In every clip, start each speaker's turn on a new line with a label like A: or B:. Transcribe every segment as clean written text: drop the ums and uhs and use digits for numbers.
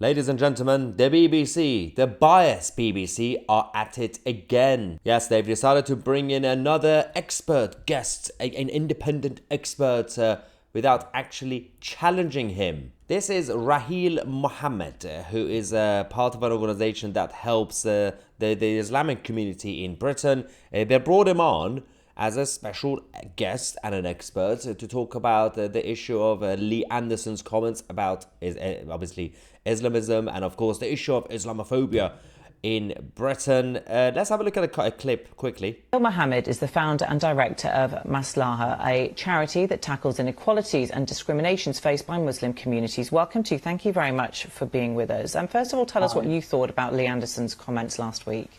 A: Ladies and gentlemen, the BBC, the biased BBC, are at it again. Yes, they've decided to bring in another expert guest, an independent expert, without actually challenging him. This is Raheel Mohammed, who is part of an organization that helps the Islamic community in Britain. They brought him on as a special guest and an expert to talk about the issue of Lee Anderson's comments about obviously Islamism and of course the issue of Islamophobia in Britain. Let's have a look at a clip quickly.
B: Raheel Mohammed is the founder and director of Maslaha, a charity that tackles inequalities and discriminations faced by Muslim communities. Welcome to you. Thank you very much for being with us. And first of all, tell us what you thought about Lee Anderson's comments last week.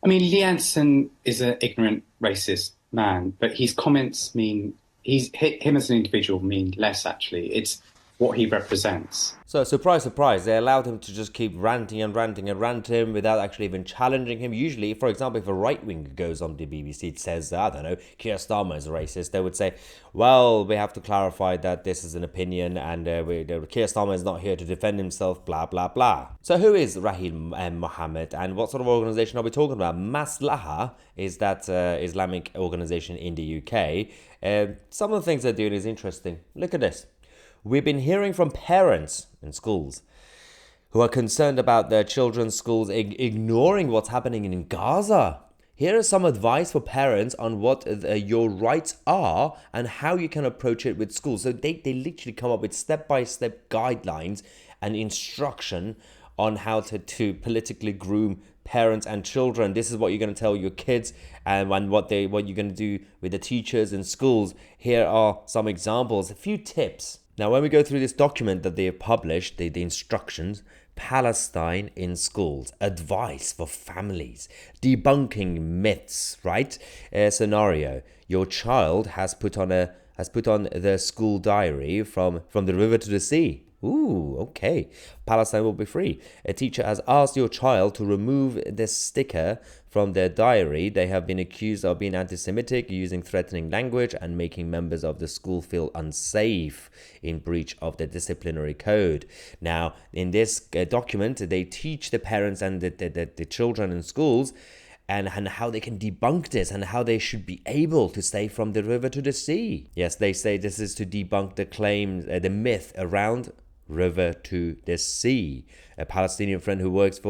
C: I mean, Lee Anderson is an ignorant, racist man, but his comments mean him as an individual mean less, actually. It's what he represents.
A: So, surprise, surprise, they allowed him to just keep ranting and ranting and ranting without actually even challenging him. Usually, for example, if a right-winger goes on the BBC, it says, I don't know, Keir Starmer is racist, they would say, well, we have to clarify that this is an opinion and Keir Starmer is not here to defend himself, blah, blah, blah. So who is Raheel Mohammed and what sort of organization are we talking about? Maslaha is that Islamic organization in the UK. Some of the things they're doing is interesting. Look at this. We've been hearing from parents in schools who are concerned about their children's schools ignoring what's happening in Gaza. Here is some advice for parents on what your rights are and how you can approach it with schools. So they literally come up with step-by-step guidelines and instruction on how to politically groom parents and children. This is what you're going to tell your kids and what you're going to do with the teachers in schools. Here are some examples, a few tips. Now, when we go through this document that they have published, the instructions, Palestine in schools, advice for families, debunking myths, right? Scenario: your child has put on the school diary from the river to the sea. Ooh, okay. Palestine will be free. A teacher has asked your child to remove the sticker from their diary. They have been accused of being anti-Semitic, using threatening language, and making members of the school feel unsafe in breach of the disciplinary code. Now, in this document, they teach the parents and the children in schools and how they can debunk this and how they should be able to stay from the river to the sea. Yes, they say this is to debunk the claim, the myth around river to the sea. A Palestinian friend who works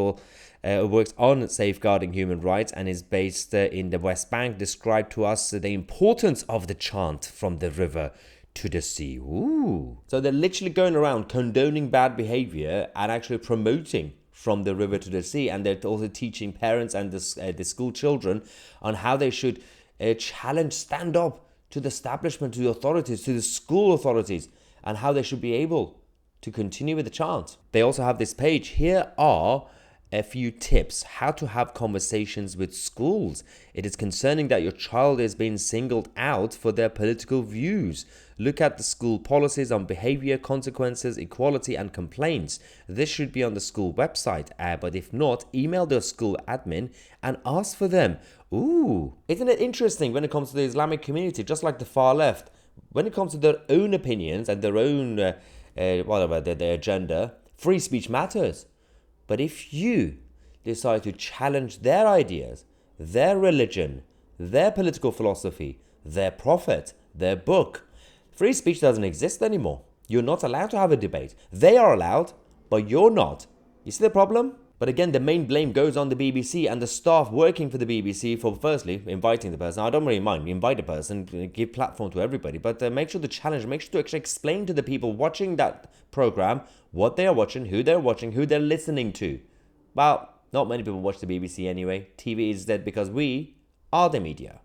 A: on safeguarding human rights and is based in the West Bank described to us the importance of the chant from the river to the sea. Ooh. So they're literally going around condoning bad behavior and actually promoting from the river to the sea, and they're also teaching parents and the school children on how they should stand up to the establishment, to the authorities, to the school authorities, and how they should be able to continue with the chant. They also have this page. Here are a few tips how to have conversations with schools. It is concerning that your child is being singled out for their political views. Look at the school policies on behavior, consequences, equality, and complaints. This should be on the school website, but if not, email the school admin and ask for them. Ooh, isn't it interesting when it comes to the Islamic community, just like the far left, when it comes to their own opinions and their own their agenda, free speech matters. But if you decide to challenge their ideas, their religion, their political philosophy, their prophet, their book, free speech doesn't exist anymore. You're not allowed to have a debate. They are allowed, but you're not. You see the problem? But again, the main blame goes on the BBC and the staff working for the BBC for firstly inviting the person. I don't really mind, invite a person, give platform to everybody, but make sure to challenge, make sure to actually explain to the people watching that program what they are watching, who they're listening to. Well, not many people watch the BBC anyway. TV is dead because we are the media.